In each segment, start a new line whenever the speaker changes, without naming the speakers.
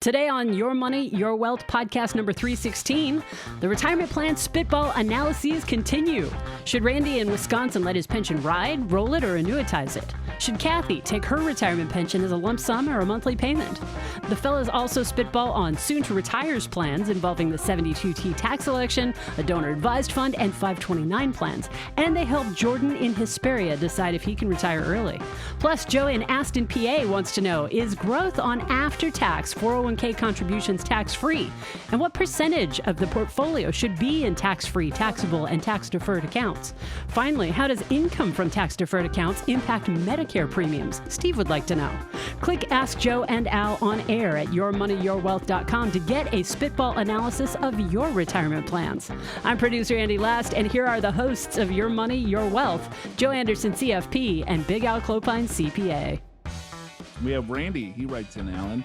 Today on Your Money, Your Wealth podcast number 316, the retirement plan Spitball analyses continue. Should Randy in Wisconsin let his pension ride, roll it, or annuitize it? Should Kathy take her retirement pension as a lump sum or a monthly payment? The fellas also spitball on soon-to-retires plans involving the 72T tax election, a donor-advised fund, and 529 plans. And they help Jordan in Hesperia decide if he can retire early. Plus, Joe in Aston, PA wants to know, is growth on after-tax 401k contributions tax-free? And what percentage of the portfolio should be in tax-free, taxable, and tax-deferred accounts? Finally, how does income from tax-deferred accounts impact Medicare premiums? Steve would like to know. Click Ask Joe and Al on air at yourmoneyyourwealth.com to get a spitball analysis of your retirement plans. I'm producer Andy Last, and here are the hosts of Your Money, Your Wealth, Joe Anderson, CFP, and Big Al Clopine, CPA.
We have Randy. He writes in, Alan.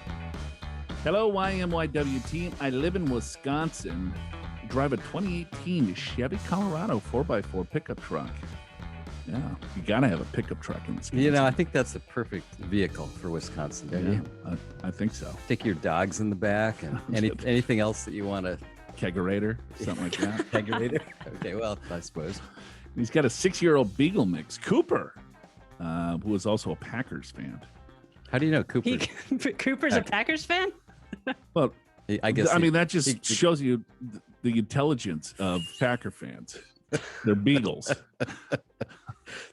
Hello, YMYW team. I live in Wisconsin. Drive a 2018 Chevy Colorado 4x4 pickup truck. Yeah, you got to have a pickup truck in Wisconsin.
You know, I think that's the perfect vehicle for Wisconsin, don't you?
I think so.
Take your dogs in the back and anything else that you want to.
Kegerator, something like that.
Kegerator? Okay, well, I suppose.
He's got a 6-year-old Beagle mix, Cooper, who is also a Packers fan.
How do you know Cooper?
Cooper's a Packers fan?
Well,
I guess.
I mean, that just shows you the intelligence of Packer fans. They're Beagles.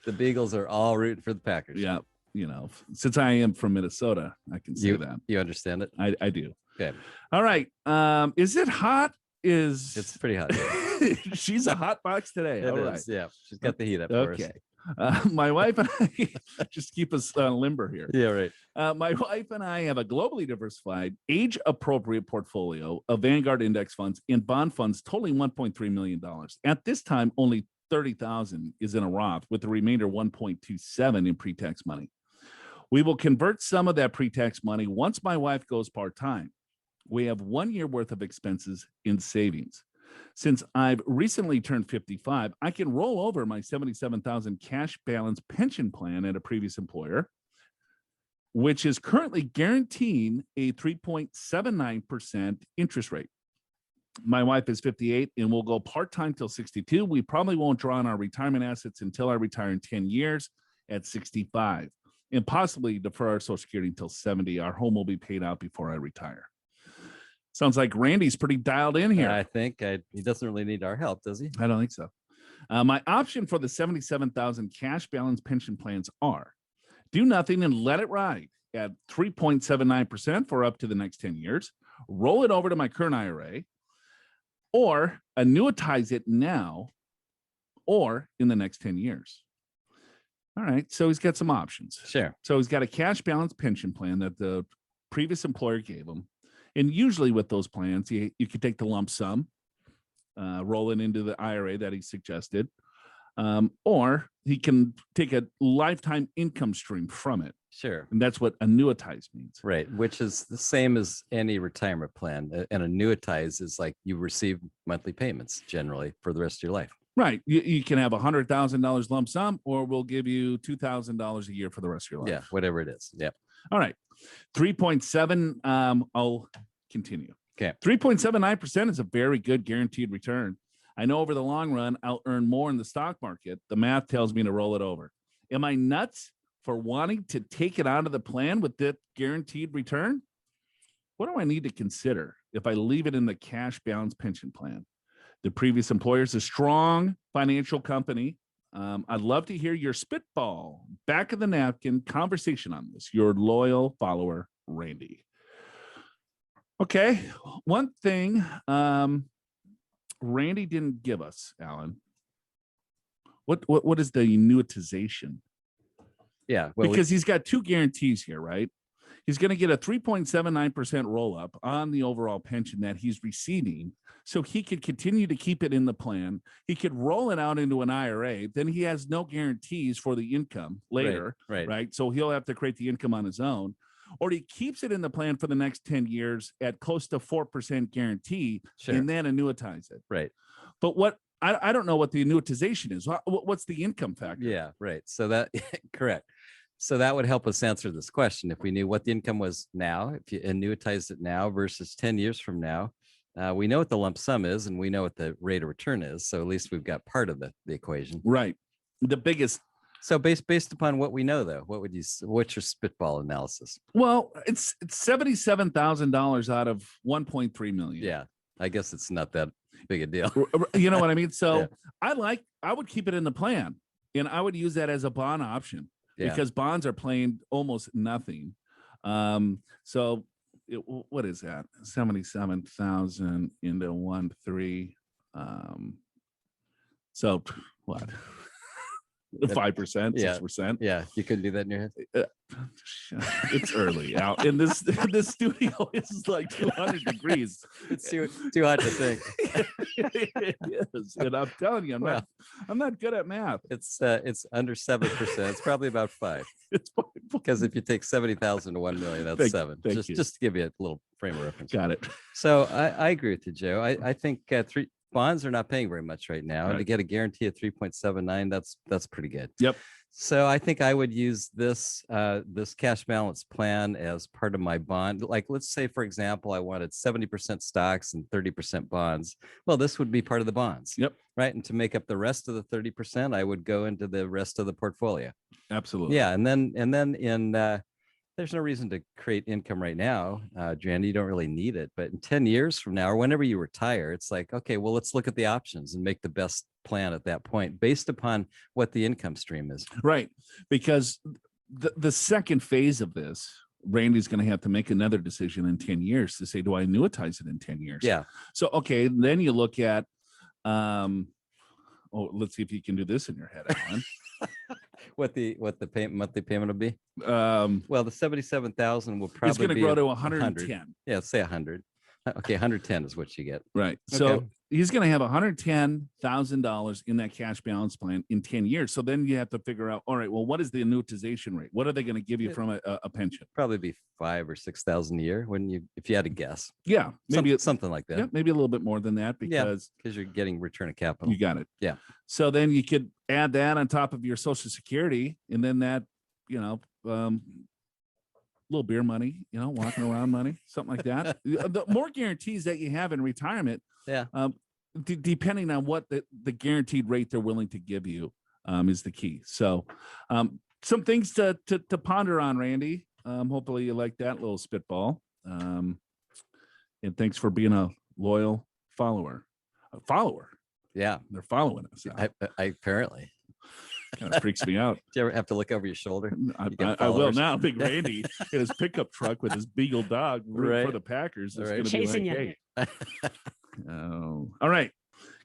The Beagles are all rooting for the Packers.
Yeah, you know, since I am from Minnesota, I can say that.
You understand it?
I do.
Okay.
All right. Is it hot?
It's pretty hot.
She's a hot box today.
It
All
is,
right.
yeah. She's got the heat up for us.
Okay. My wife and I just keep us limber here.
Yeah, right.
My wife and I have a globally diversified, age-appropriate portfolio of Vanguard index funds and bond funds totaling $1.3 million. At this time, only $30,000 is in a Roth, with the remainder $1.27 in pre-tax money. We will convert some of that pre-tax money once my wife goes part-time. We have 1 year worth of expenses in savings. Since I've recently turned 55, I can roll over my $77,000 cash balance pension plan at a previous employer, which is currently guaranteeing a 3.79% interest rate. My wife is 58 and will go part-time till 62. We probably won't draw on our retirement assets until I retire in 10 years at 65, and possibly defer our Social Security until 70. Our home will be paid out before I retire. Sounds like Randy's pretty dialed in here.
I think he doesn't really need our help, does he?
I don't think so. My option for the $77,000 cash balance pension plans are do nothing and let it ride at 3.79% for up to the next 10 years, roll it over to my current IRA, or annuitize it now or in the next 10 years. All right, so he's got some options.
Sure.
So he's got a cash balance pension plan that the previous employer gave him. And usually with those plans, you could take the lump sum, roll it into the IRA that he suggested, or he can take a lifetime income stream from it.
Sure.
And that's what annuitize means.
Right, which is the same as any retirement plan. And annuitize is like you receive monthly payments generally for the rest of your life.
Right. You can have $100,000 lump sum, or we'll give you $2,000 a year for the rest of your life.
Yeah, whatever it is. Yeah.
All right. 3.7. I'll continue.
Okay.
3.79% is a very good guaranteed return. I know over the long run, I'll earn more in the stock market. The math tells me to roll it over. Am I nuts for wanting to take it out of the plan with that guaranteed return? What do I need to consider if I leave it in the cash balance pension plan? The previous employer is a strong financial company. I'd love to hear your spitball, back of the napkin conversation on this. Your loyal follower, Randy. Okay, one thing Randy didn't give us, Alan. What is the annuitization?
Yeah, well,
because he's got two guarantees here, right? He's going to get a 3.79% roll up on the overall pension that he's receiving. So he could continue to keep it in the plan. He could roll it out into an IRA. Then he has no guarantees for the income later, right? So he'll have to create the income on his own. Or he keeps it in the plan for the next 10 years at close to 4% guarantee,
sure,
and then annuitize it.
Right.
But what I don't know what the annuitization is. What's the income factor?
Yeah, right. So that correct. So that would help us answer this question. If we knew what the income was now, if you annuitize it now versus 10 years from now, we know what the lump sum is and we know what the rate of return is. So at least we've got part of the equation.
Right. The biggest.
So based upon what we know, though, what's your spitball analysis?
Well, it's $77,000 out of 1.3 million.
Yeah, I guess it's not that big a deal.
You know what I mean? So
Yeah.
I would keep it in the plan, and I would use that as a bond option because bonds are paying almost nothing. So what is that? 77,000 into 1.3. So what? 5%, 6%.
Yeah, you couldn't do that in your head.
It's early out in this studio. It's like 200 degrees.
It's too hot to think.
It is, and I'm telling you, I'm not good at math.
It's under 7%. It's probably about 5.
It's
because if you take 70,000 to 1 million, that's 7. Just to give you a little frame of reference.
Got it.
So I agree with you, Joe. I think bonds are not paying very much right now, and to get a guarantee of 3.79, that's pretty good.
Yep.
So I think I would use this cash balance plan as part of my bond. Like, let's say, for example, I wanted 70% stocks and 30% bonds. Well, this would be part of the bonds.
Yep.
Right. And to make up the rest of the 30%, I would go into the rest of the portfolio.
Absolutely.
Yeah. And then there's no reason to create income right now, Jan. You don't really need it. But in 10 years from now, or whenever you retire, it's like, okay, well, let's look at the options and make the best plan at that point based upon what the income stream is.
Right. Because the second phase of this, Randy's going to have to make another decision in 10 years to say, do I annuitize it in 10 years?
Yeah.
So, okay, then you look at, let's see if you can do this in your head, Alan.
What the monthly payment will be? Well, the 77,000 will probably
it's going to
be
grow to 110.
Yeah, say 100. Okay, 110 is what you get.
Right. So he's going to have $110,000 in that cash balance plan in 10 years. So then you have to figure out, all right, well, what is the annuitization rate? What are they going to give you from a pension?
Probably be 5,000 or 6,000 a year, wouldn't you? If you had to guess.
Yeah, maybe
something like that.
Yeah, maybe a little bit more than that because
you're getting return of capital.
You got it.
Yeah.
So then you could add that on top of your Social Security, and then that, little beer money, walking around money, something like that. The more guarantees that you have in retirement, depending on what the guaranteed rate they're willing to give you, is the key. So, some things to ponder on, Randy. Hopefully you like that little spitball. And thanks for being a loyal follower.
Yeah,
they're following us.
I apparently.
Kind of freaks me out.
Do you ever have to look over your shoulder?
I will now. Big Randy in his pickup truck with his beagle dog for the Packers. It's going to be like,
you.
Hey. Oh, all right.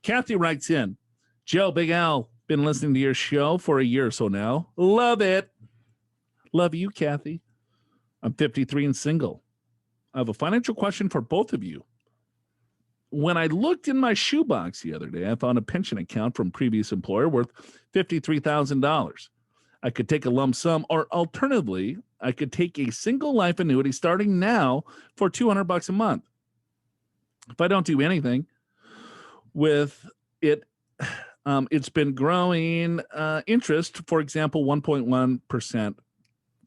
Kathy writes in, Joe, Big Al, been listening to your show for a year or so now. Love it. Love you, Kathy. I'm 53 and single. I have a financial question for both of you. When I looked in my shoebox the other day, I found a pension account from previous employer worth $53,000. I could take a lump sum, or alternatively, I could take a single life annuity starting now for $200 a month. If I don't do anything with it, it's been growing interest, for example, 1.1%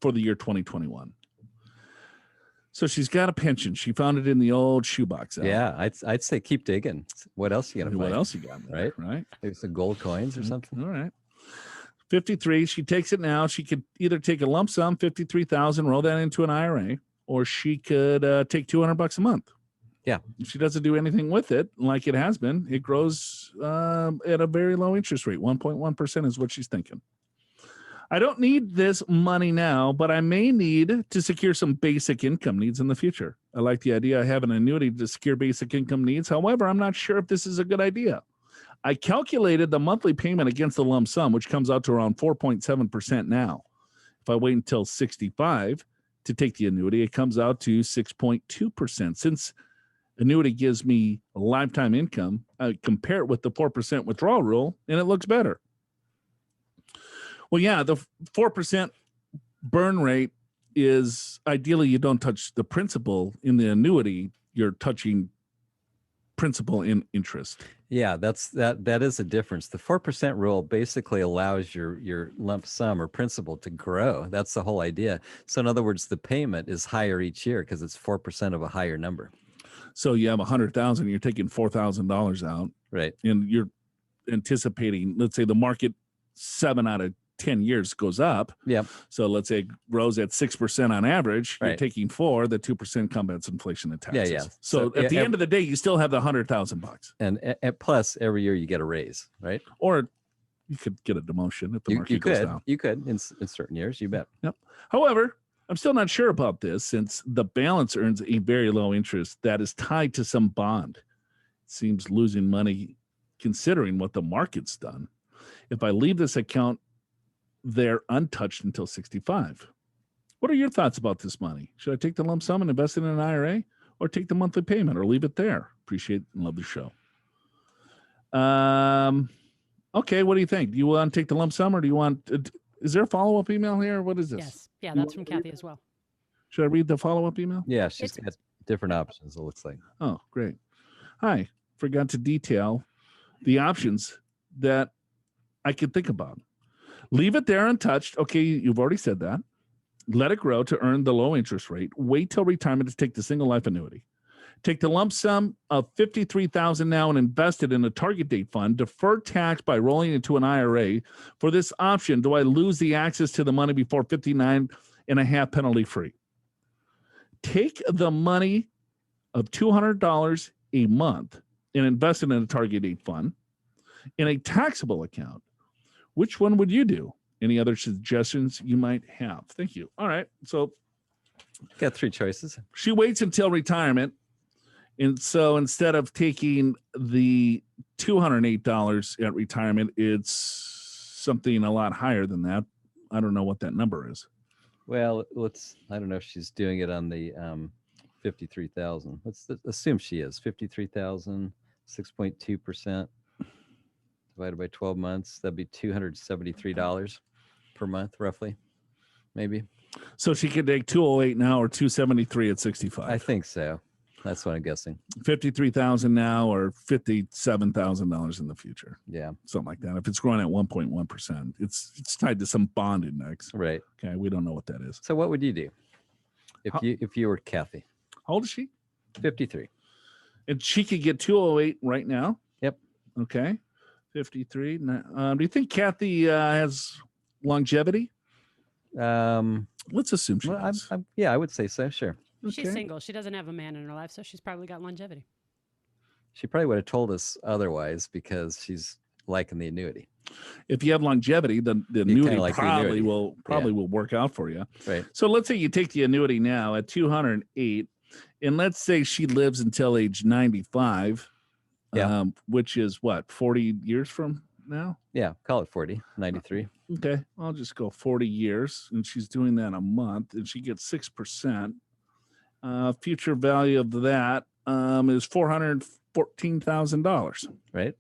for the year 2021. So she's got a pension. She found it in the old shoebox.
Yeah, I'd say keep digging. What else you got to find?
What else you got there, right?
Maybe some gold coins or something.
All right. 53. She takes it now. She could either take a lump sum, 53,000, roll that into an IRA, or she could take $200 a month.
Yeah.
If she doesn't do anything with it, like it has been, it grows at a very low interest rate. 1.1% is what she's thinking. I don't need this money now, but I may need to secure some basic income needs in the future. I like the idea of having an annuity to secure basic income needs. However, I'm not sure if this is a good idea. I calculated the monthly payment against the lump sum, which comes out to around 4.7% now. If I wait until 65 to take the annuity, it comes out to 6.2%. Since annuity gives me a lifetime income, I compare it with the 4% withdrawal rule, and it looks better. Well, yeah, the 4% burn rate is ideally you don't touch the principal in the annuity. You're touching principal and interest.
Yeah, that is a difference. The 4% rule basically allows your lump sum or principal to grow. That's the whole idea. So in other words, the payment is higher each year because it's 4% of a higher number.
So you have 100,000, you're taking $4,000 out,
Right.
and you're anticipating, let's say the market 7 out of 10 years goes up.
Yep.
So let's say it grows at 6% on average. You're
Right.
taking 4, the 2% combats inflation and taxes.
Yeah.
So at the end of the day, you still have the $100,000.
And plus every year you get a raise, right?
Or you could get a demotion if the market goes down.
You could in certain years, you bet.
Yep. However, I'm still not sure about this since the balance earns a very low interest that is tied to some bond. It seems losing money considering what the market's done. If I leave this account there untouched until 65. What are your thoughts about this money? Should I take the lump sum and invest it in an IRA or take the monthly payment or leave it there? Appreciate and love the show. Okay, what do you think? Do you want to take the lump sum or do you want, is there a follow-up email here? What is this?
Yes. Yeah, that's from Kathy as well.
Should I read the follow-up email?
Yeah, she's got different options, it looks like.
Oh, great. Hi, forgot to detail the options that I could think about. Leave it there untouched. Okay, you've already said that. Let it grow to earn the low interest rate. Wait till retirement to take the single life annuity. Take the lump sum of $53,000 now and invest it in a target date fund. Defer tax by rolling into an IRA. For this option, do I lose the access to the money before 59 and a half penalty free? Take the money of $200 a month and invest it in a target date fund in a taxable account. Which one would you do? Any other suggestions you might have? Thank you. All right. So
Got 3 choices.
she waits until retirement. And so instead of taking the $208 at retirement, it's something a lot higher than that. I don't know what that number is.
Well, I don't know if she's doing it on the 53,000. Let's assume she is. 53,000, 6.2%. Divided by 12 months, that'd be $273 per month, roughly, maybe.
So she could take 208 now or 273 at 65.
I think so. That's what I'm guessing.
53,000 now or $57,000 in the future.
Yeah.
Something like that. If it's growing at 1.1%, it's tied to some bond index.
Right.
Okay, we don't know what that is.
So what would you do if you were Kathy?
How old is she?
53.
And she could get 208 right now.
Yep.
Okay. 53. Do you think Kathy has longevity? Let's assume she does.
Yeah, I would say so. Sure.
She's
Okay.
single. She doesn't have a man in her life, so she's probably got longevity.
She probably would have told us otherwise because she's liking the annuity.
If you have longevity, the annuity
like the
probably
annuity.
will work out for you.
Right.
So let's say you take the annuity now at 208, and let's say she lives until age 95.
Yeah.
Which is what, 40 years from now?
Yeah. Call it 40, 93.
Okay, I'll just go 40 years, and she's doing that a month, and she gets 6%. Future value of that is $414,000.
Right.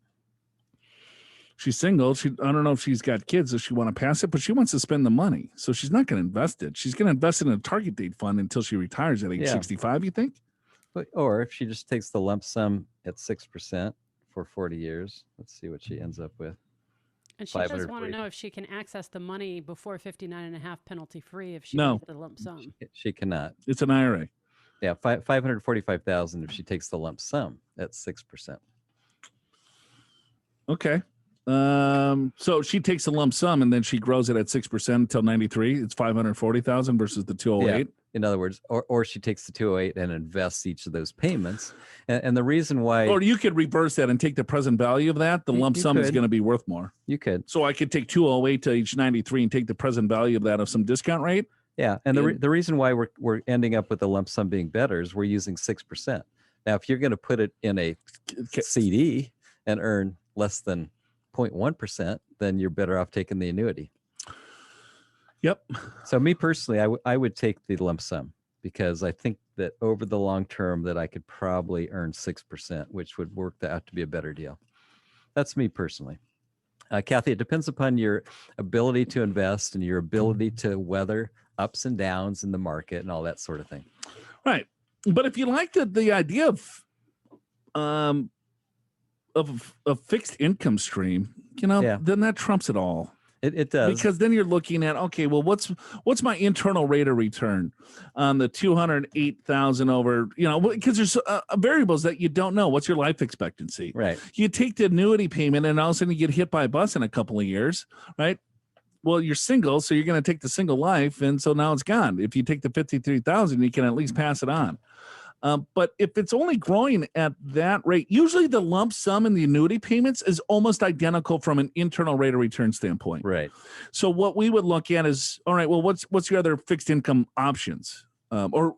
She's single. I don't know if she's got kids. Does she want to pass it? But she wants to spend the money, so she's not going to invest it. She's going to invest it in a target date fund until she retires at age 65. You think?
Or if she just takes the lump sum at 6% for 40 years, let's see what she ends up with.
And she does want to know if she can access the money before 59 and a half penalty free if she pays the lump sum.
She cannot.
It's an IRA.
Yeah, 545,000 if she takes the lump sum at 6%.
Okay. So she takes a lump sum and then she grows it at 6% until 93. It's 540,000 versus the 208.
Yeah. In other words, or she takes the 208 and invests each of those payments. And the reason why,
or you could reverse that and take the present value of that. The lump sum is going to be worth more.
You could.
So I could take 208 to age 93 and take the present value of that of some discount rate.
Yeah. And the reason why we're ending up with the lump sum being better is we're using 6%. Now, if you're going to put it in a CD and earn less than 0.1%, then you're better off taking the annuity.
Yep.
So me personally, I would take the lump sum because I think that over the long term that I could probably earn 6%, which would work out to be a better deal. That's me personally. Kathy, it depends upon your ability to invest and your ability to weather ups and downs in the market and all that sort of thing.
Right. But if you like the idea of of a fixed income stream, then that trumps it all.
It does,
because then you're looking at, okay, well, what's my internal rate of return on the 208,000 over, because there's variables that you don't know. What's your life expectancy?
right?
You take the annuity payment and all of a sudden you get hit by a bus in a couple of years, right? Well, you're single, so you're going to take the single life, and so now it's gone. If you take the 53,000, you can at least pass it on. But if it's only growing at that rate, usually the lump sum in the annuity payments is almost identical from an internal rate of return standpoint.
Right.
So what we would look at is, all right, well, what's your other fixed income options or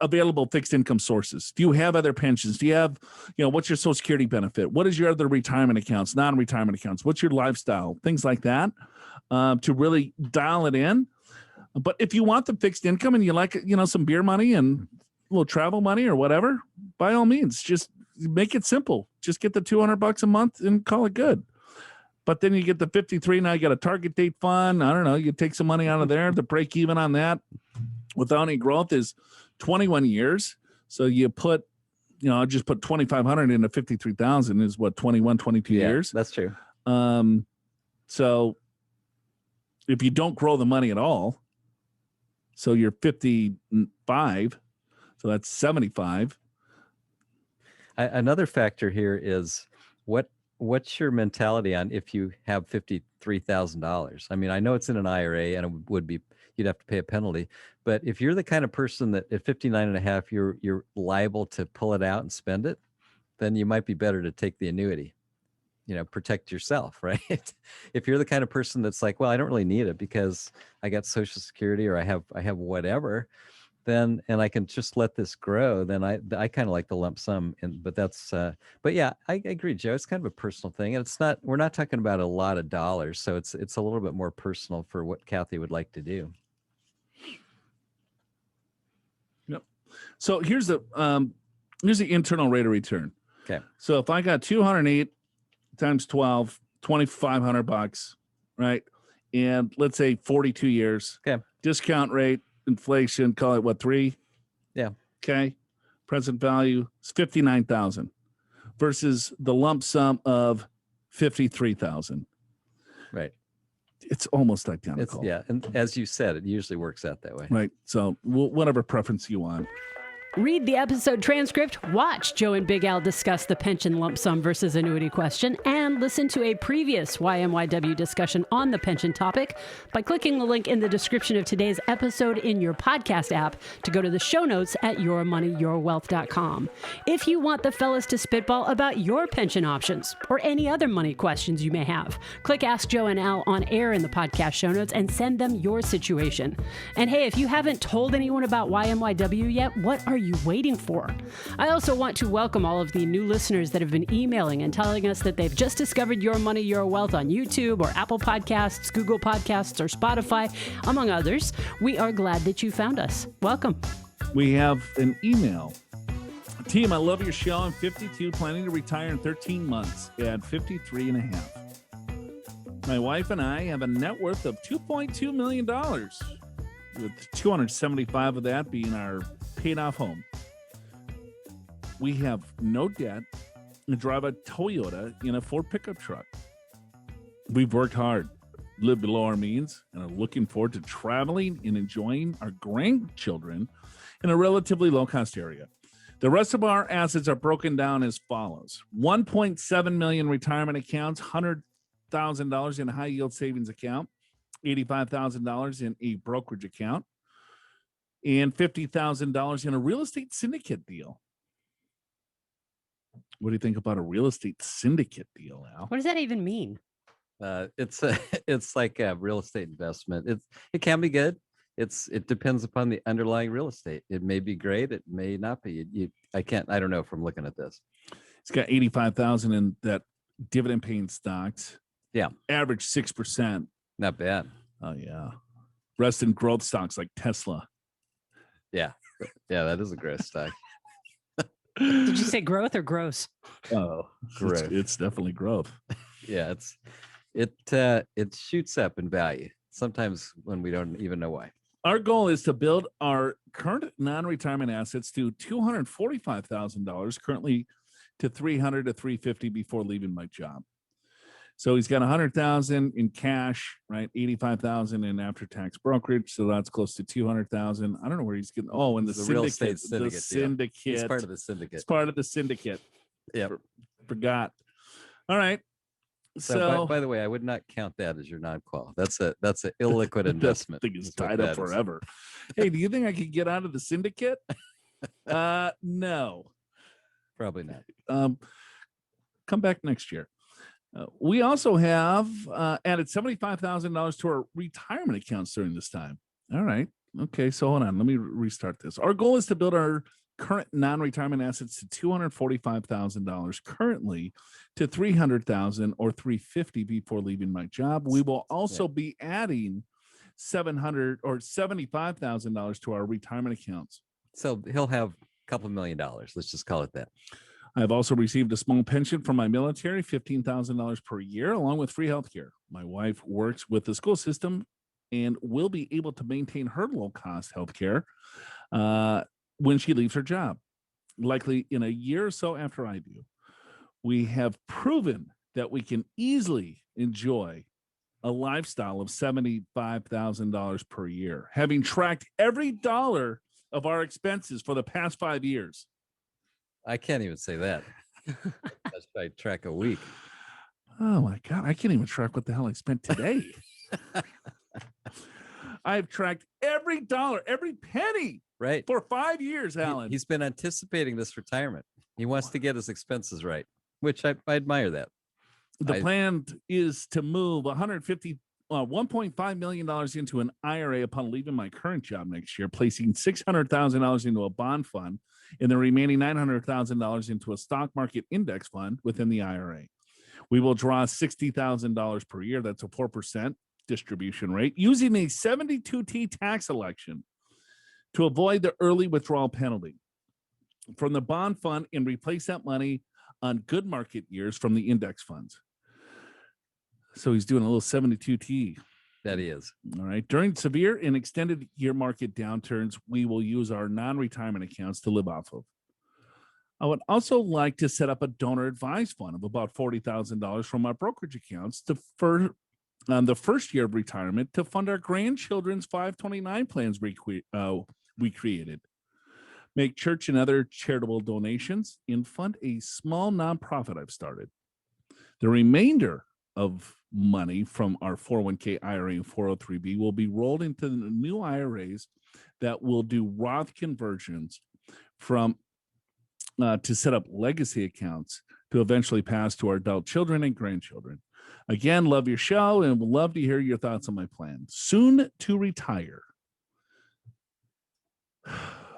available fixed income sources? Do you have other pensions? Do you have, what's your Social Security benefit? What is your other retirement accounts, non-retirement accounts? What's your lifestyle? Things like that to really dial it in. But if you want the fixed income and you like, some beer money and a little travel money or whatever, by all means, just make it simple. Just get the $200 a month and call it good. But then you get the 53. Now you got a target date fund. I don't know. You take some money out of there. The break even on that without any growth is 21 years. So you put, just put 2,500 into 53,000 is what, 21, 22 years.
That's true.
So if you don't grow the money at all, so you're 55. So that's 75.
Another factor here is what's your mentality on if you have $53,000? I mean, I know it's in an IRA and it would be, you'd have to pay a penalty, but if you're the kind of person that at 59 and a half, you're liable to pull it out and spend it, then you might be better to take the annuity, protect yourself, right? If you're the kind of person that's like, well, I don't really need it because I got Social Security or I have whatever, then, and I can just let this grow, then I kind of like the lump sum. But yeah, I agree, Joe. It's kind of a personal thing. And we're not talking about a lot of dollars. So it's a little bit more personal for what Kathy would like to do.
Yep. So here's the internal rate of return.
Okay.
So if I got 208 times 12, $2,500, right? And let's say 42 years.
Okay.
Discount rate, inflation, call it what, 3?
Yeah.
Okay. Present value is 59,000 versus the lump sum of 53,000.
Right.
It's almost identical.
And as you said, it usually works out that way.
Right. So whatever preference you want.
Read the episode transcript, watch Joe and Big Al discuss the pension lump sum versus annuity question, and listen to a previous YMYW discussion on the pension topic by clicking the link in the description of today's episode in your podcast app to go to the show notes at yourmoneyyourwealth.com. If you want the fellas to spitball about your pension options or any other money questions you may have, click Ask Joe and Al on air in the podcast show notes and send them your situation. And hey, if you haven't told anyone about YMYW yet, what are you waiting for? I also want to welcome all of the new listeners that have been emailing and telling us that they've just discovered Your Money, Your Wealth on YouTube or Apple Podcasts, Google Podcasts, or Spotify, among others. We are glad that you found us. Welcome.
We have an email. Team, I love your show. I'm 52, planning to retire in 13 months at 53 and a half. My wife and I have a net worth of $2.2 million, with 275 of that being our paid off home. We have no debt and drive a Toyota in a Ford pickup truck. We've worked hard, lived below our means, and are looking forward to traveling and enjoying our grandchildren in a relatively low-cost area. The rest of our assets are broken down as follows. 1.7 million retirement accounts, $100,000 in a high-yield savings account, $85,000 in a brokerage account, and $50,000 in a real estate syndicate deal. What do you think about a real estate syndicate deal, Al?
What does that even mean?
It's like a real estate investment. It can be good. It depends upon the underlying real estate. It may be great. It may not be. I don't know from looking at this.
It's got 85,000 in that dividend paying stocks.
Yeah.
Average 6%.
Not bad.
Oh yeah. Rest in growth stocks like Tesla.
Yeah. Yeah, that is a growth stock.
Did you say growth or gross?
Oh, growth. It's definitely growth.
Yeah, it shoots up in value sometimes when we don't even know why.
Our goal is to build our current non-retirement assets to $245,000, currently to 300 to 350 before leaving my job. So he's got 100,000 in cash, right? 85,000 in after-tax brokerage. So that's close to 200,000. I don't know where he's getting. Oh, and the
real estate
syndicate. The
syndicate.
syndicate.
He's part of the syndicate.
It's part of the syndicate.
Yeah.
Forgot. All right.
So by the way, I would not count that as your non-qual. That's an illiquid investment.
That thing is tied up forever. Hey, do you think I could get out of the syndicate? No.
Probably not.
Come back next year. We also have added $75,000 to our retirement accounts during this time. All right. Okay. So hold on. Let me restart this. Our goal is to build our current non-retirement assets to $245,000 currently to $300,000 or $350,000 before leaving my job. We will also be adding $700,000 or $75,000 to our retirement accounts.
So he'll have a couple $1 million. Let's just call it that.
I've also received a small pension from my military, $15,000 per year, along with free healthcare. My wife works with the school system and will be able to maintain her low-cost healthcare when she leaves her job, likely in a year or so after I do. We have proven that we can easily enjoy a lifestyle of $75,000 per year, having tracked every dollar of our expenses for the past 5 years.
I can't even say that. That's I track a week.
Oh my God. I can't even track what the hell I spent today. I've tracked every dollar, every penny for 5 years, Alan.
He's been anticipating this retirement. He wants to get his expenses right, which I admire that.
The plan is to move $1.5 million into an IRA upon leaving my current job next year, placing $600,000 into a bond fund and the remaining $900,000 into a stock market index fund within the IRA. We will draw $60,000 per year. That's a 4% distribution rate using a 72T tax election to avoid the early withdrawal penalty from the bond fund and replace that money on good market years from the index funds. So he's doing a little 72T.
That he is.
All right. During severe and extended year market downturns, we will use our non-retirement accounts to live off of. I would also like to set up a donor advised fund of about $40,000 from our brokerage accounts on the first year of retirement to fund our grandchildren's 529 plans we created. Make church and other charitable donations and fund a small nonprofit I've started. The remainder of money from our 401k IRA and 403b will be rolled into the new IRAs that will do Roth conversions from to set up legacy accounts to eventually pass to our adult children and grandchildren. Again, love your show and would love to hear your thoughts on my plan. Soon to retire.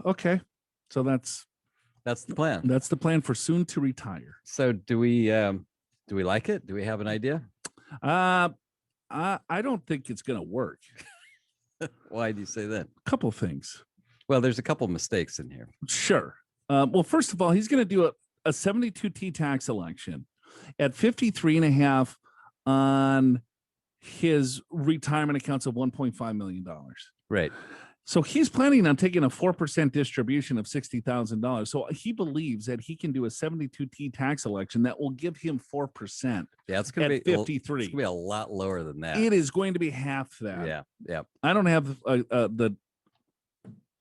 Okay, so that's
the plan.
That's the plan for soon to retire.
So do we like it? Do we have an idea?
I don't think it's going to work.
Why do you say that?
A couple things.
Well, there's a couple mistakes in here.
Sure. Well, first of all, he's going to do a 72T tax election at 53.5 on his retirement accounts of $1.5 million.
Right.
So he's planning on taking a 4% distribution of $60,000. So he believes that he can do a 72T tax election that will give him 4%.
Yeah, it's going to be
53.
It's going to be a lot lower than that.
It is going to be half that.
Yeah, yeah.
I don't have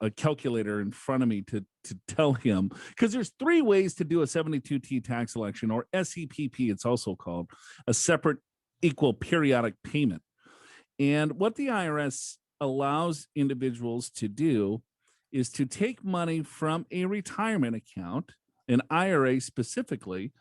a calculator in front of me to tell him, because there's 3 ways to do a 72T tax election, or SEPP. It's also called a separate equal periodic payment. And what the IRS allows individuals to do is to take money from a retirement account, an IRA specifically,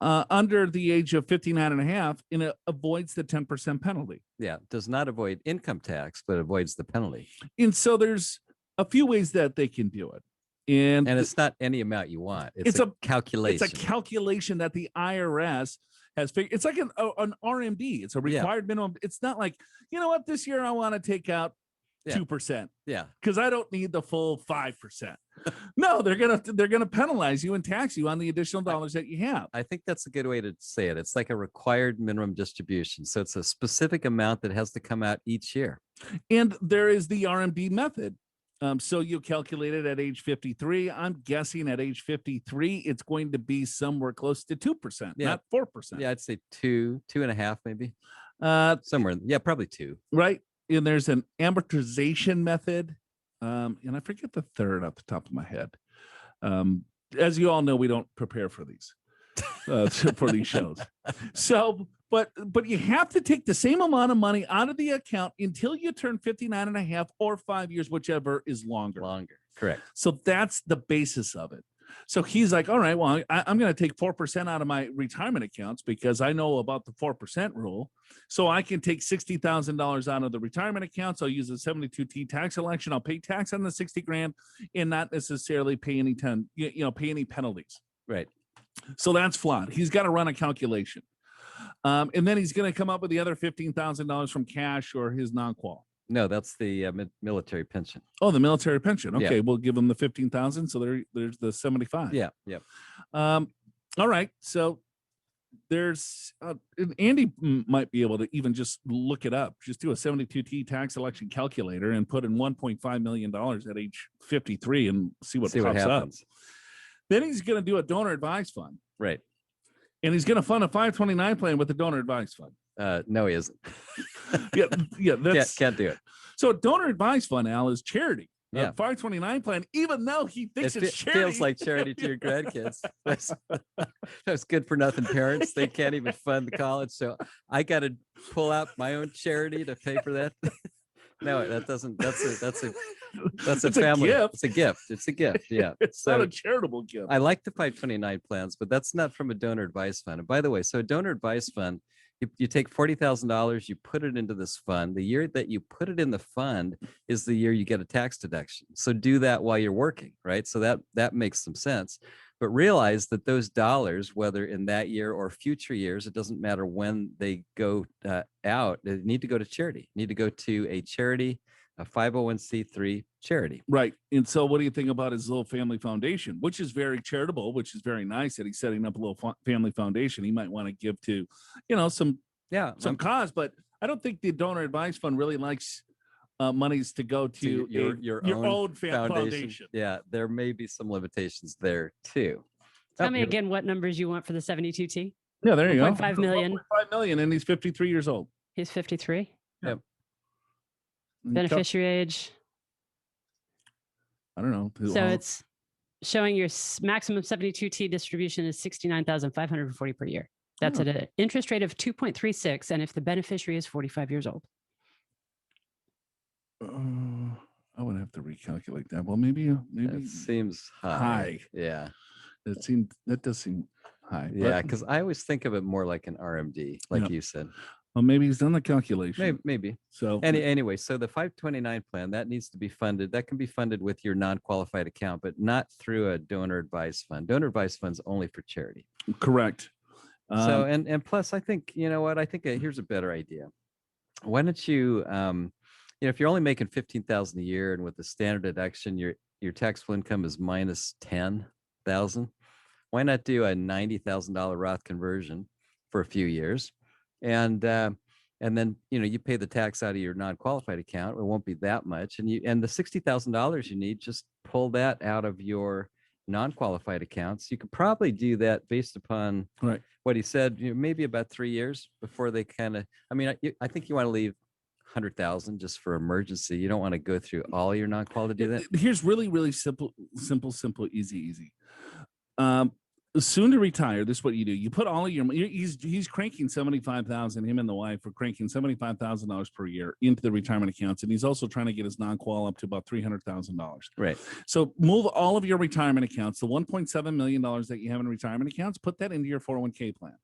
under the age of 59.5, and it avoids the 10% penalty.
Yeah, does not avoid income tax, but avoids the penalty.
And so there's a few ways that they can do it. And
it's not any amount you want. It's a calculation.
It's a calculation that the IRS has figured. It's like an RMD. It's a required minimum. It's not like, you know what, this year I want to take out 2%.
Yeah.
Because I don't need the full 5%. No, they're gonna penalize you and tax you on the additional dollars that you have.
I think that's a good way to say it. It's like a required minimum distribution. So it's a specific amount that has to come out each year.
And there is the RMD method So you calculate it at age 53. I'm guessing at age 53, it's going to be somewhere close to 2%, not 4%.
Yeah, I'd say 2.5 maybe. Somewhere. Yeah, probably 2.
Right. And there's an amortization method. And I forget the third off the top of my head. As you all know, we don't prepare for these. For these shows. So, but you have to take the same amount of money out of the account until you turn 59 and a half or 5 years, whichever is longer.
Correct.
So that's the basis of it. So he's like, all right, well, I'm going to take 4% out of my retirement accounts because I know about the 4% rule. So I can take $60,000 out of the retirement accounts. I'll use a 72T tax election. I'll pay tax on the 60 grand and not necessarily pay any pay any penalties.
Right.
So that's flawed. He's got to run a calculation. And then he's going to come up with the other $15,000 from cash or his non-qual.
No, that's the military pension.
Oh, the military pension. Okay,
Yeah.
we'll give him the 15,000. So there's the 75.
Yeah.
All right. So there's Andy might be able to even just look it up. Just do a 72T tax election calculator and put in $1.5 million at age 53 and see what pops up. Then he's going to do a donor advised fund.
Right.
And he's going to fund a 529 plan with the donor advised fund.
No, he isn't.
Yeah. That's
Can't do it.
So a donor advised fund, Al, is charity.
Yeah.
529 plan, even though he thinks it's charity.
Feels like charity to your grandkids. That's good for nothing parents. They can't even fund the college. So I got to pull out my own charity to pay for that. No, that doesn't. That's a family gift. It's a gift. It's a gift. Yeah.
It's not a charitable gift.
I like the 529 plans, but that's not from a donor advised fund. And by the way, so a donor advised fund, you take $40,000, you put it into this fund. The year that you put it in the fund is the year you get a tax deduction. So do that while you're working, right? So that makes some sense. But realize that those dollars, whether in that year or future years, it doesn't matter when they go out, they need to go to charity, need to go to a charity, a 501c3 charity.
Right. And so what do you think about his little family foundation, which is very charitable, which is very nice that he's setting up a little family foundation. He might want to give to, some cause, but I don't think the donor advised fund really likes monies to go to your own foundation.
Yeah, there may be some limitations there too.
Tell me again what numbers you want for the 72T.
Yeah, there you go.
5 million.
5 million, and he's 53 years old.
He's 53.
Yep.
Beneficiary age.
I don't know.
So it's showing your maximum 72T distribution is $69,540 per year. That's at an interest rate of 2.36, and if the beneficiary is 45 years old.
I would have to recalculate that. Well, maybe
it seems high. Yeah,
that does seem high.
Yeah, because I always think of it more like an RMD, like you said.
Well, maybe he's done the calculation.
Maybe.
So
anyway, so the 529 plan that needs to be funded. That can be funded with your non-qualified account, but not through a donor advised fund. Donor advised funds only for charity.
Correct.
So and plus, I think I think here's a better idea. Why don't you, if you're only making $15,000 a year, and with the standard deduction, your taxable income is minus $10,000. Why not do a $90,000 Roth conversion for a few years? And then you pay the tax out of your non-qualified account. It won't be that much, and the $60,000 you need, just pull that out of your non-qualified accounts. You could probably do that based upon what he said. Maybe about 3 years before they kind of. I mean, I think you want to leave 100,000 just for emergency. You don't want to go through all your non-qualified to do that.
Here's really simple, easy. Soon to retire, this is what you do. You put all of your, he's cranking 75,000, him and the wife are cranking $75,000 per year into the retirement accounts. And he's also trying to get his non-qual up to about $300,000.
Right.
So move all of your retirement accounts, the $1.7 million that you have in retirement accounts, put that into your 401k plan,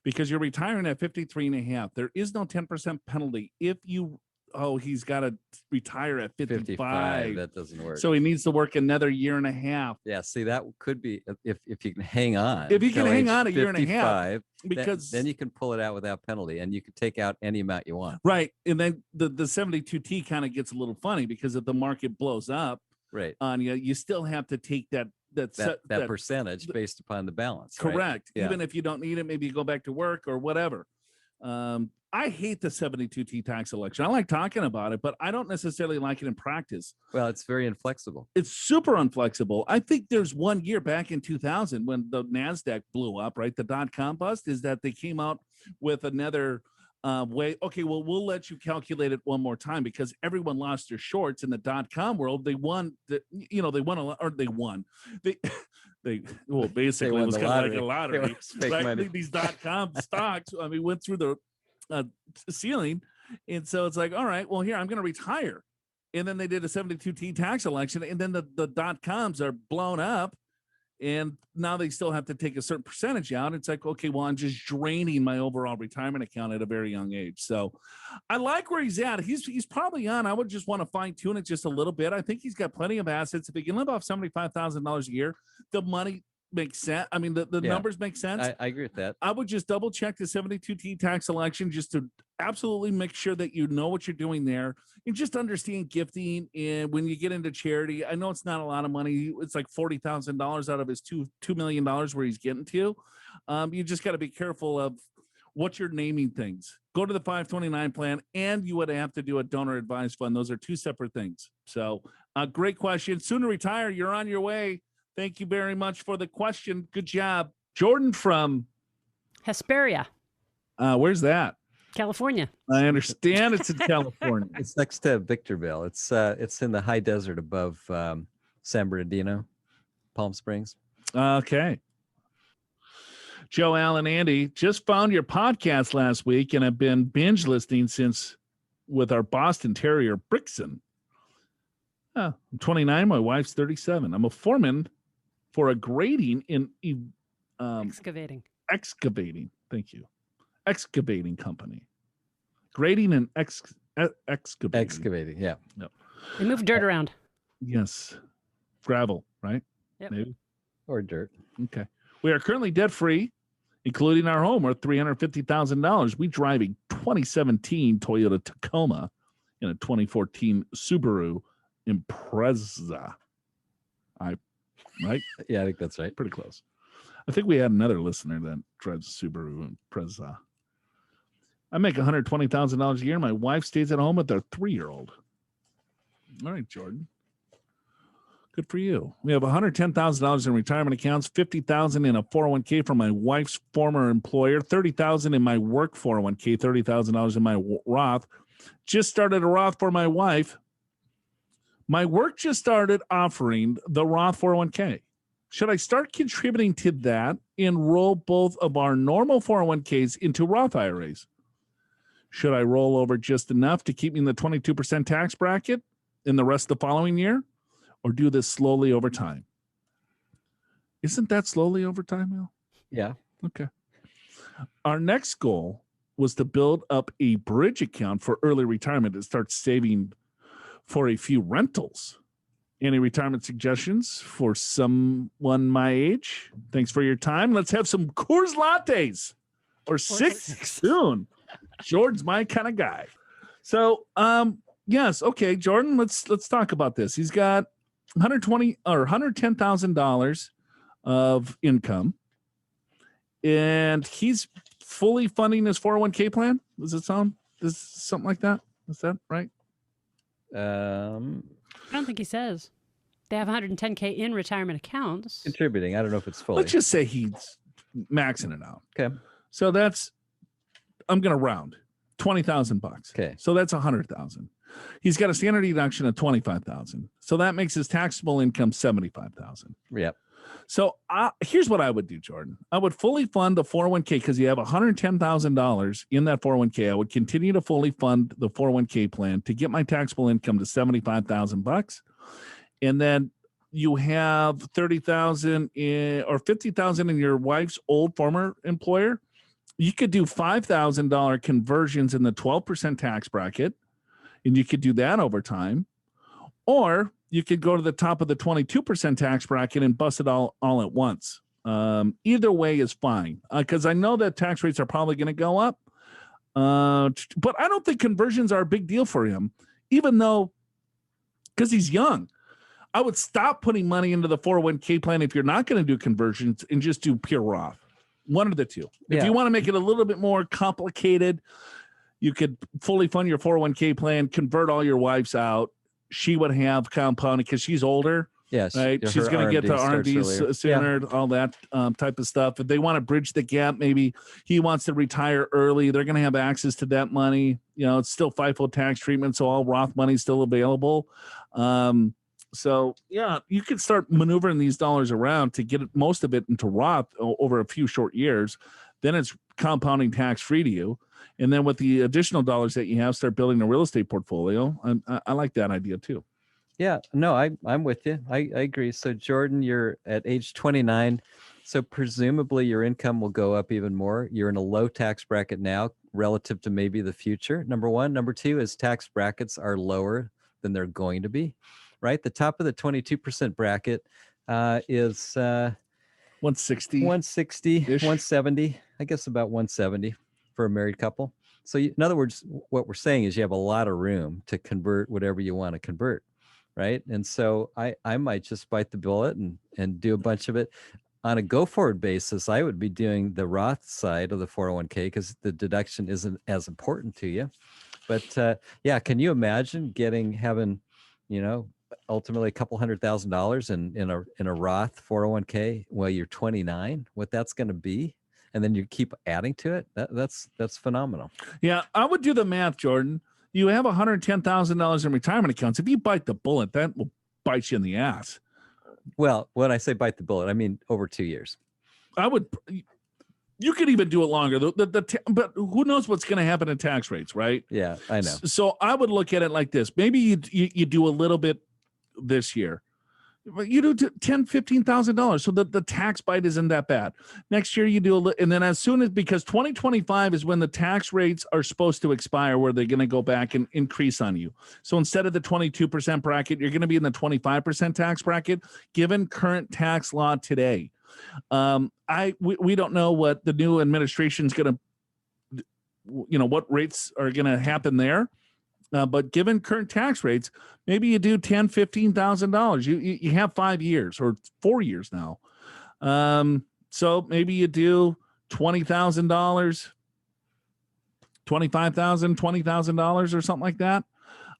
because you're retiring at 53 and a half. There is no 10% penalty if he's got to retire at 55.
That doesn't work.
So he needs to work another year and a half.
Yeah, see, that could be if you can hang on.
If you can hang on a year and a half,
because then you can pull it out without penalty, and you can take out any amount you want.
Right, and then the 72T kind of gets a little funny, because if the market blows up, on you still have to take that
percentage based upon the balance.
Correct.
Right?
Even if you don't need it, maybe you go back to work or whatever. I hate the 72T tax election. I like talking about it, but I don't necessarily like it in practice.
Well, it's very inflexible.
It's super unflexible. I think there's 1 year back in 2000 when the NASDAQ blew up, right? The dot-com bust is that they came out with another way. Okay, well, we'll let you calculate it one more time because everyone lost their shorts in the dot-com world. They won, they won a lot, or they won. Well, basically it was kind of like a lottery. Right? These dot-com stocks, went through the ceiling. And so it's like, all right, well, here, I'm going to retire. And then they did a 72T tax election, and then the dot-coms are blown up. And now they still have to take a certain percentage out. It's like, okay, well, I'm just draining my overall retirement account at a very young age. So I like where he's at. He's probably on. I would just want to fine tune it just a little bit. I think he's got plenty of assets. If he can live off $75,000 a year, the money makes sense. The numbers make sense.
I agree with that.
I would just double check the 72T tax election just to absolutely make sure that you know what you're doing there and just understand gifting. And when you get into charity, I know it's not a lot of money. It's like $40,000 out of his $2 million where he's getting to. You just got to be careful of what you're naming things. Go to the 529 plan, and you would have to do a donor advised fund. Those are two separate things. So great question. Soon to retire. You're on your way. Thank you very much for the question. Good job. Jordan from
Hesperia.
Where's that?
California.
I understand it's in California.
It's next to Victorville. It's in the high desert above San Bernardino, Palm Springs.
Okay. Joe, Alan, Andy, just found your podcast last week and have been binge listening since with our Boston Terrier, Brixton. I'm 29. My wife's 37. I'm a foreman for a grading in
excavating.
Thank you. Excavating company. Grading and excavating.
Excavating, yeah.
No.
They move dirt around.
Yes. Gravel, right?
Yep.
Maybe.
Or dirt.
Okay. We are currently debt-free, including our home, worth $350,000. We drive a 2017 Toyota Tacoma and a 2014 Subaru Impreza. Right?
Yeah, I think that's right.
Pretty close. I think we had another listener that drives a Subaru Impreza. I make $120,000 a year. My wife stays at home with their 3-year-old. All right, Jordan. Good for you. We have $110,000 in retirement accounts, $50,000 in a 401k from my wife's former employer, $30,000 in my work 401k, $30,000 in my Roth. Just started a Roth for my wife. My work just started offering the Roth 401k. Should I start contributing to that and roll both of our normal 401ks into Roth IRAs? Should I roll over just enough to keep me in the 22% tax bracket in the rest of the following year, or do this slowly over time? Isn't that slowly over time, Al?
Yeah.
Okay. Our next goal was to build up a bridge account for early retirement and start saving for a few rentals. Any retirement suggestions for someone my age? Thanks for your time. Let's have some Coors Lattes or six soon. Jordan's my kind of guy. So, yes, okay, Jordan, let's talk about this. He's got $110,000 of income, and he's fully funding his 401k plan. Does it sound something like that? Is that right?
I
don't think he says. They have 110K in retirement accounts.
Contributing. I don't know if it's fully.
Let's just say he's maxing it out.
Okay.
So I'm going to round $20,000.
Okay.
So that's $100,000. He's got a standard deduction of $25,000. So that makes his taxable income $75,000.
Yep.
So here's what I would do, Jordan. I would fully fund the 401k because you have $110,000 in that 401k. I would continue to fully fund the 401k plan to get my taxable income to $75,000. And then you have $30,000 or $50,000 in your wife's old former employer. You could do $5,000 conversions in the 12% tax bracket, and you could do that over time. Or you could go to the top of the 22% tax bracket and bust it all at once. Either way is fine because I know that tax rates are probably going to go up. But I don't think conversions are a big deal for him, even though because he's young. I would stop putting money into the 401k plan if you're not going to do conversions and just do pure Roth. one of the two. If
Yeah.
you want to make it a little bit more complicated, you could fully fund your 401k plan, convert all your wives out. She would have compounding because she's older.
Yes.
Right. She's going to get the RMDs sooner, all that type of stuff. If they want to bridge the gap, maybe he wants to retire early. They're going to have access to that money. You know, it's still FIFO tax treatment, so all Roth money is still available. So, yeah, you can start maneuvering these dollars around to get most of it into Roth over a few short years. Then it's compounding tax free to you. And then with the additional dollars that you have, start building a real estate portfolio. I like that idea, too.
Yeah, no, I'm with you. I agree. So Jordan, you're at age 29. So presumably your income will go up even more. You're in a low tax bracket now relative to maybe the future. Number one. Number two is tax brackets are lower than they're going to be, right? The top of the 22% bracket is
160,
170, I guess about 170 for a married couple. So in other words, what we're saying is you have a lot of room to convert whatever you want to convert. Right. And so I might just bite the bullet and do a bunch of it. On a go forward basis, I would be doing the Roth side of the 401k because the deduction isn't as important to you. But yeah, can you imagine having, ultimately a couple $100,000 in a Roth 401k while you're 29, what that's going to be? And then you keep adding to it. That's phenomenal.
Yeah, I would do the math, Jordan. You have $110,000 in retirement accounts. If you bite the bullet, that will bite you in the ass.
Well, when I say bite the bullet, I mean over 2 years.
You could even do it longer. But who knows what's going to happen in tax rates, right?
Yeah, I know.
So I would look at it like this. Maybe you do a little bit this year. You do $10,000, $15,000. So the tax bite isn't that bad. Next year you do and then as soon as, because 2025 is when the tax rates are supposed to expire, where they're going to go back and increase on you. So instead of the 22% bracket, you're going to be in the 25% tax bracket, given current tax law today. We don't know what the new administration is going to, what rates are going to happen there. But given current tax rates, maybe you do $10,000, $15,000. You have 5 years or 4 years now. So maybe you do $20,000, $25,000, $20,000 or something like that.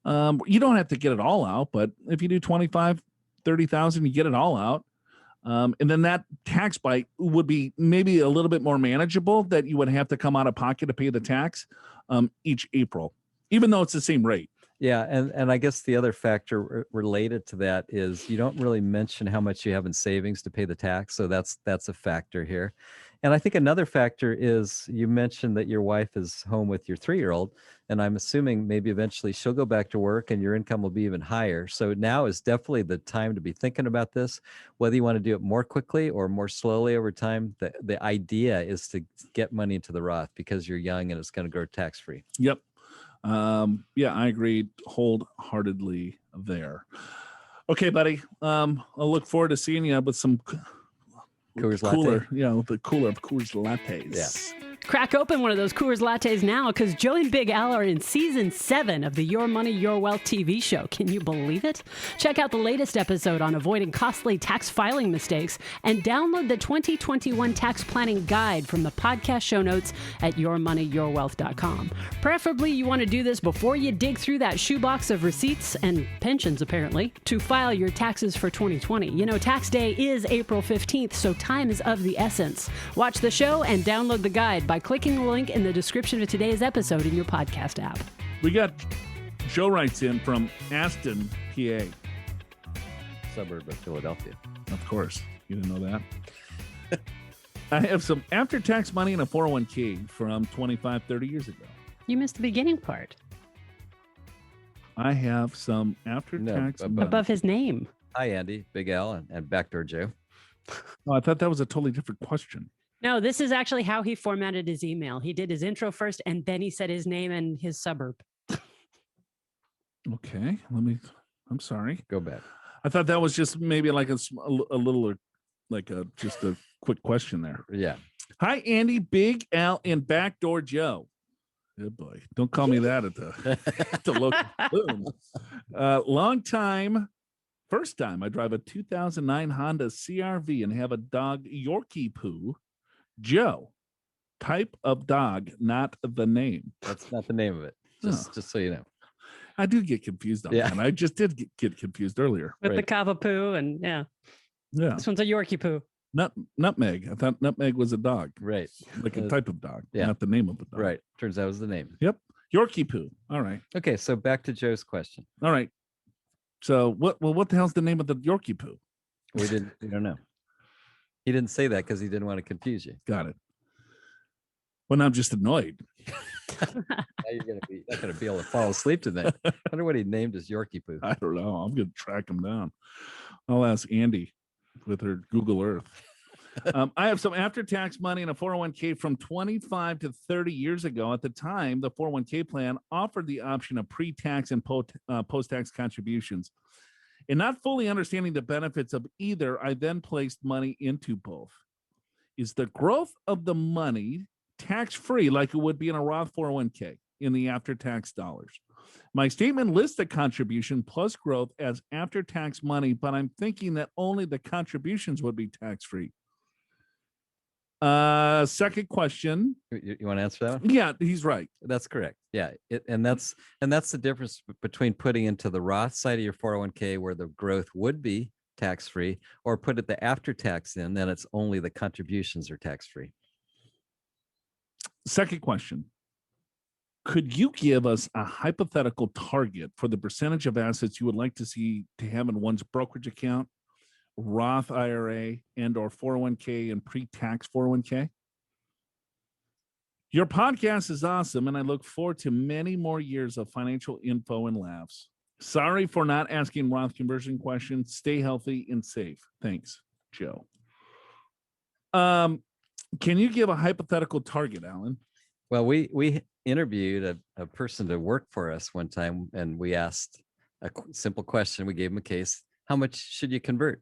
You don't have to get it all out, but if you do 25, 30,000, you get it all out. And then that tax bite would be maybe a little bit more manageable, that you would have to come out of pocket to pay the tax each April, even though it's the same rate.
Yeah, and I guess the other factor related to that is you don't really mention how much you have in savings to pay the tax, so that's a factor here. And I think another factor is you mentioned that your wife is home with your 3-year-old, and I'm assuming maybe eventually she'll go back to work and your income will be even higher. So now is definitely the time to be thinking about this, whether you want to do it more quickly or more slowly over time. The idea is to get money into the Roth because you're young and it's going to grow tax-free.
Yep. Yeah, I agree wholeheartedly there. Okay, buddy. I'll look forward to seeing you with some
Coors
cooler,
Latte.
The cooler of Coors Lattes.
Yeah.
Crack open one of those Coors Lattes now, because Joe and Big Al are in season 7 of the Your Money, Your Wealth TV show. Can you believe it? Check out the latest episode on avoiding costly tax filing mistakes and download the 2021 tax planning guide from the podcast show notes at yourmoneyyourwealth.com. Preferably, you want to do this before you dig through that shoebox of receipts and pensions, apparently, to file your taxes for 2020. You know, tax day is April 15th, so time is of the essence. Watch the show and download the guide by clicking the link in the description of today's episode in your podcast app.
We got Joe writes in from Aston, PA.
Suburb of Philadelphia.
Of course. You didn't know that? I have some after-tax money in a 401k from 25, 30 years ago.
You missed the beginning part.
I have some after-tax money.
Above his name.
Hi, Andy, Big Al, and Backdoor Joe.
Oh, I thought that was a totally different question.
No, this is actually how he formatted his email. He did his intro first, and then he said his name and his suburb.
Okay, I'm sorry.
Go back.
I thought that was just maybe like a little, just a quick question there.
Yeah.
Hi, Andy, Big Al, and Backdoor Joe. Good boy. Don't call me that at the local boom. First time I drive a 2009 Honda CRV and have a dog Yorkie Poo Joe, type of dog, not the name.
That's not the name of it. Just so you know.
I do get confused on that. I just did get confused earlier.
With the Cavapoo and yeah. This one's a Yorkie poo.
Nutmeg. I thought nutmeg was a dog.
Right.
Like a type of dog, not the name of a dog.
Right. Turns out it was the name.
Yep. Yorkie poo. All right.
Okay. So back to Joe's question.
All right. So what the hell's the name of the Yorkie poo?
We don't know. He didn't say that because he didn't want to confuse you.
Got it. Well, I'm just annoyed.
Now you're not gonna be able to fall asleep tonight. I wonder what he named his Yorkie poo.
I don't know. I'm gonna track him down. I'll ask Andy with her Google Earth. I have some after-tax money in a 401k from 25 to 30 years ago. At the time, the 401k plan offered the option of pre-tax and post-tax contributions. And not fully understanding the benefits of either, I then placed money into both. Is the growth of the money tax-free like it would be in a Roth 401k in the after-tax dollars? My statement lists the contribution plus growth as after-tax money, but I'm thinking that only the contributions would be tax-free. Second question.
You want to answer that one?
Yeah, he's right.
That's correct. Yeah. And that's the difference between putting into the Roth side of your 401k where the growth would be tax-free, or put it the after-tax in, then it's only the contributions are tax-free.
Second question. Could you give us a hypothetical target for the percentage of assets you would like to see to have in one's brokerage account, Roth IRA, and or 401k and pre-tax 401k? Your podcast is awesome, and I look forward to many more years of financial info and laughs. Sorry for not asking Roth conversion questions. Stay healthy and safe. Thanks, Joe. Can you give a hypothetical target, Alan?
Well, we interviewed a person to work for us one time, and we asked a simple question. We gave him a case. How much should you convert?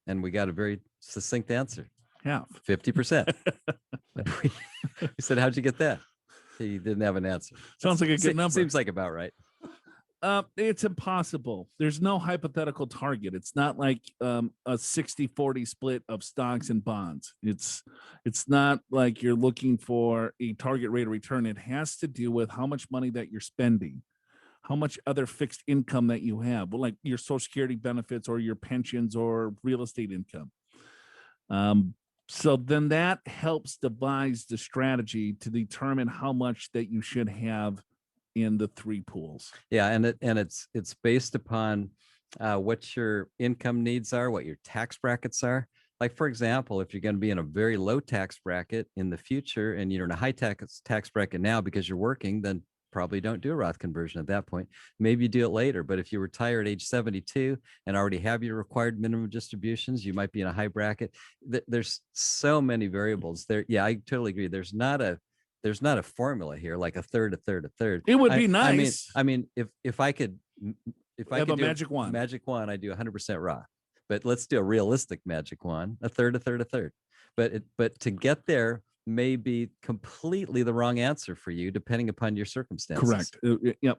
And we got a very succinct answer.
Half.
50%. We said, how'd you get that? He didn't have an answer.
Sounds like a good number.
Seems like about right.
It's impossible. There's no hypothetical target. It's not like a 60-40 split of stocks and bonds. It's not like you're looking for a target rate of return. It has to do with how much money that you're spending, how much other fixed income that you have, well, like your Social Security benefits or your pensions or real estate income. So then that helps devise the strategy to determine how much that you should have in the three pools.
Yeah, and it's based upon what your income needs are, what your tax brackets are. Like, for example, if you're going to be in a very low tax bracket in the future and you're in a high tax bracket now because you're working, then probably don't do a Roth conversion at that point. Maybe you do it later, but if you retire at age 72 and already have your required minimum distributions, you might be in a high bracket. There's so many variables there. Yeah, I totally agree. There's not a formula here, like a third.
It would be nice.
I mean, if I could
have a
do
magic wand,
I do 100% Roth. But let's do a realistic magic wand, a third. But to get there may be completely the wrong answer for you, depending upon your circumstances.
Correct. Yep.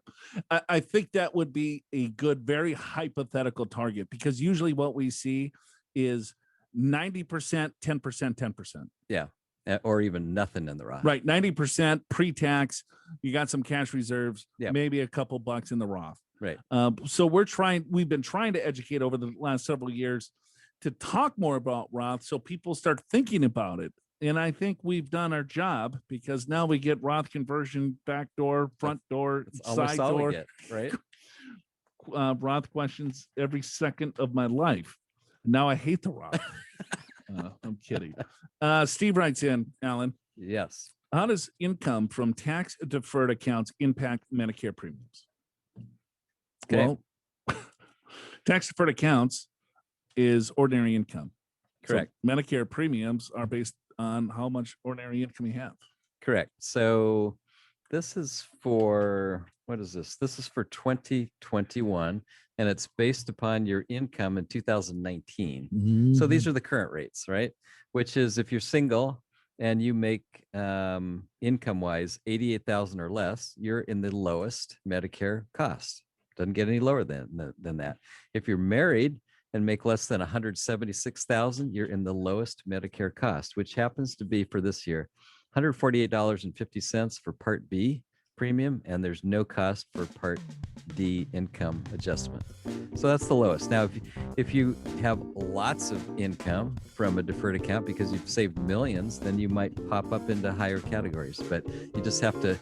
I think that would be a good, very hypothetical target, because usually what we see is 90%, 10%, 10%.
Yeah. Or even nothing in the Roth.
Right. 90% pre-tax. You got some cash reserves, maybe a couple bucks in the Roth.
Right.
So we've been trying to educate over the last several years to talk more about Roth so people start thinking about it. And I think we've done our job, because now we get Roth conversion, back door, front door, side door,
right?
Roth questions every second of my life. Now I hate the Roth. I'm kidding. Steve writes in, Alan.
Yes.
How does income from tax-deferred accounts impact Medicare premiums?
Okay.
Well, tax-deferred accounts is ordinary income.
Correct.
So Medicare premiums are based on how much ordinary income you have.
Correct. So this is for, what is this? This is for 2021, and it's based upon your income in 2019.
Mm-hmm.
So these are the current rates, right? Which is, if you're single and you make income-wise 88,000 or less, you're in the lowest Medicare cost. Doesn't get any lower than that. If you're married and make less than 176,000, you're in the lowest Medicare cost, which happens to be for this year, $148.50 for Part B premium, and there's no cost for Part D income adjustment. So that's the lowest. Now, if you have lots of income from a deferred account because you've saved millions, then you might pop up into higher categories. But you just have to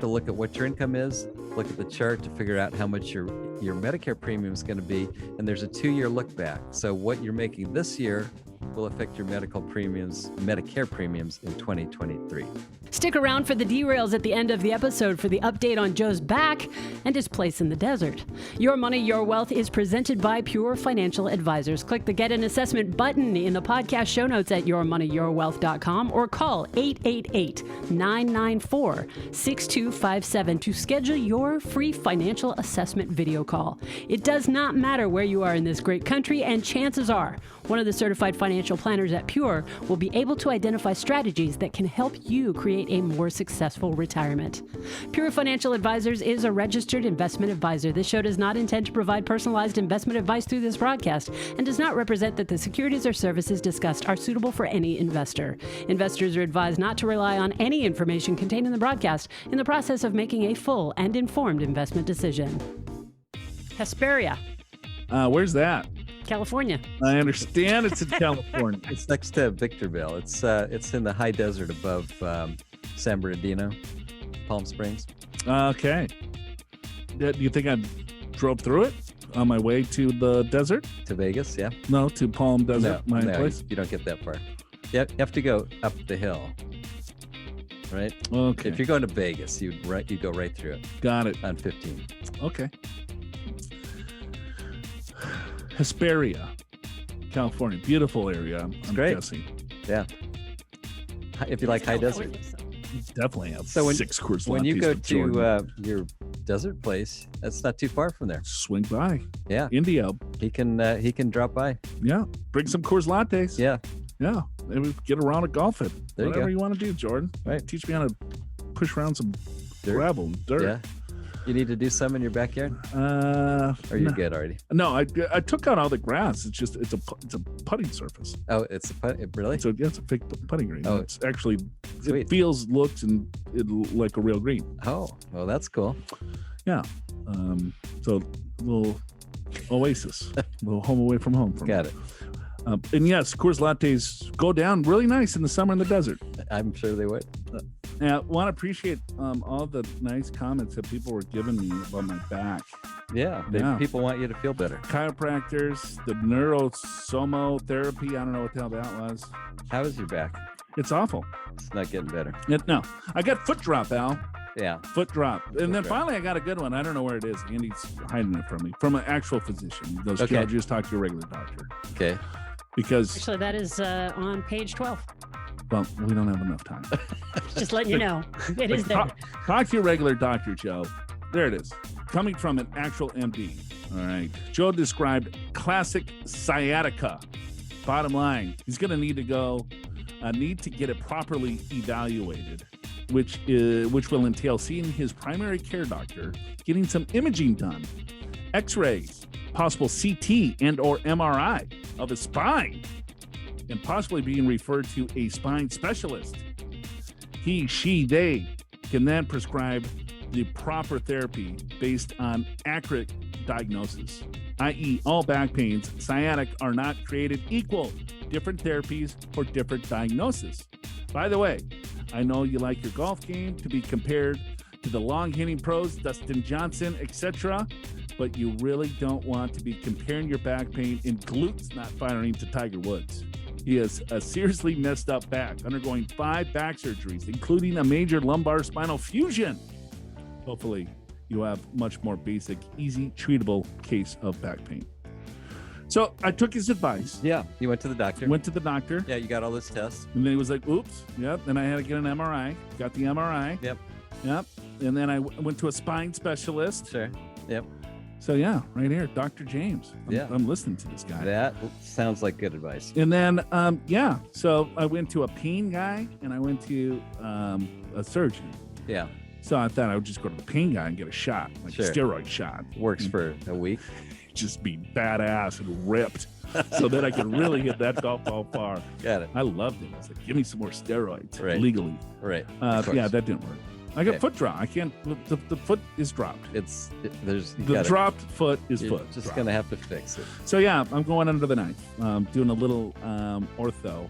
look at what your income is, look at the chart to figure out how much your Medicare premium is going to be, and there's a 2-year look back. So what you're making this year will affect your Medicare premiums in 2023.
Stick around for the derails at the end of the episode for the update on Joe's back and his place in the desert. Your Money, Your Wealth is presented by Pure Financial Advisors. Click the Get an Assessment button in the podcast show notes at yourmoneyyourwealth.com or call 888-994-6257 to schedule your free financial assessment video call. It does not matter where you are in this great country, and chances are one of the certified financial planners at Pure will be able to identify strategies that can help you create a more successful retirement. Pure Financial Advisors is a registered investment advisor. This show does not intend to provide personalized investment advice through this broadcast and does not represent that the securities or services discussed are suitable for any investor. Investors are advised not to rely on any information contained in the broadcast in the process of making a full and informed investment decision. Hesperia,
Where's that?
California.
I understand it's in California.
It's next to Victorville. It's in the high desert above San Bernardino, Palm Springs.
Okay. Do you think I drove through it on my way to the desert?
To Vegas, yeah.
No, to Palm Desert, my place.
You don't get that far. You have to go up the hill, right?
Okay.
If you're going to Vegas, you go right through it.
Got it.
On 15.
Okay. Hesperia, California, beautiful area. I'm
great.
guessing.
Yeah. If you like high desert.
Definitely have
So
6 Coors
when you
lattes
go
with Jordan.
to your desert place, that's not too far from there.
Swing by.
Yeah.
Indio.
He can drop by.
Yeah. Bring some Coors lattes.
Yeah.
Yeah. Maybe get around at golf it.
There you
Whatever
go.
you want to do, Jordan.
Right.
Teach me how to push around some
Dirt.
gravel and dirt.
Yeah. You need to do some in your backyard? Or you're
no.
good already?
No, I took out all the grass. It's just it's a putting surface.
Oh, it's a putt. Really?
So yeah, it's a fake putting green.
Oh,
It's actually
sweet.
it looks like a real green.
Oh, well, that's cool.
Yeah. So a little oasis, a little home away from home. For
Got
me.
it.
And yes, Coors lattes go down really nice in the summer in the desert.
I'm sure they would.
I want to appreciate all the nice comments that people were giving me about my back.
Yeah, people want you to feel better.
Chiropractors, the neurosomotherapy. I don't know what the hell that was.
How is your back?
It's awful.
It's not getting better.
No, I got foot drop, Al.
Yeah.
Foot drop. And then
drop.
finally I got a good one. I don't know where it is. Andy's hiding it from me. From an actual physician. He goes,
Okay.
Joe, just talk to your regular doctor.
Okay.
Because,
Actually, that is on page 12.
well, we don't have enough time.
Just letting you know. It is there.
Talk to your regular doctor, Joe. There it is. Coming from an actual MD. All right. Joe described classic sciatica. Bottom line, he's going to need to get it properly evaluated, which will entail seeing his primary care doctor, getting some imaging done, x-rays, possible CT and or MRI of his spine, and possibly being referred to a spine specialist. He, she, they can then prescribe the proper therapy based on accurate diagnosis, i.e. all back pains, sciatic, are not created equal. Different therapies for different diagnosis. By the way, I know you like your golf game to be compared to the long-hitting pros, Dustin Johnson, etc., but you really don't want to be comparing your back pain and glutes not firing to Tiger Woods. He has a seriously messed up back, undergoing 5 back surgeries, including a major lumbar spinal fusion. Hopefully, you have much more basic, easy, treatable case of back pain. So I took his advice.
Yeah. You went to the doctor.
Went to the doctor.
Yeah, you got all this tests.
And then he was like, oops. Yep. Then I had to get an MRI. Got the MRI.
Yep.
Yep. And then I went to a spine specialist.
Sure. Yep.
So yeah, right here, Dr. James.
Yeah.
I'm listening to this guy.
That sounds like good advice.
And then, so I went to a pain guy and I went to a surgeon.
Yeah.
So I thought I would just go to the pain guy and get a shot, like
Sure.
a steroid shot.
Works for a week.
just be badass and ripped so that I could really hit that golf ball far.
Got it.
I loved it. I was like, give me some more steroids
Right.
legally.
Right.
Yeah, that didn't work. I got
Okay.
foot drop. I can't. The foot is dropped.
There's
The dropped foot is
You're
foot.
just
dropped.
gonna have to fix it.
So yeah, I'm going under the knife. Doing a little ortho.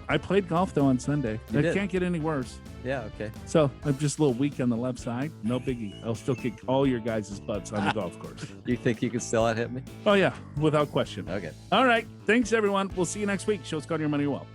I played golf though on Sunday.
You
I
did?
can't get any worse.
Yeah. Okay.
So I'm just a little weak on the left side. No biggie. I'll still kick all your guys' butts on the golf course.
You think you can still out hit me?
Oh yeah, without question.
Okay.
All right. Thanks everyone. We'll see you next week. Show's called Your Money Well.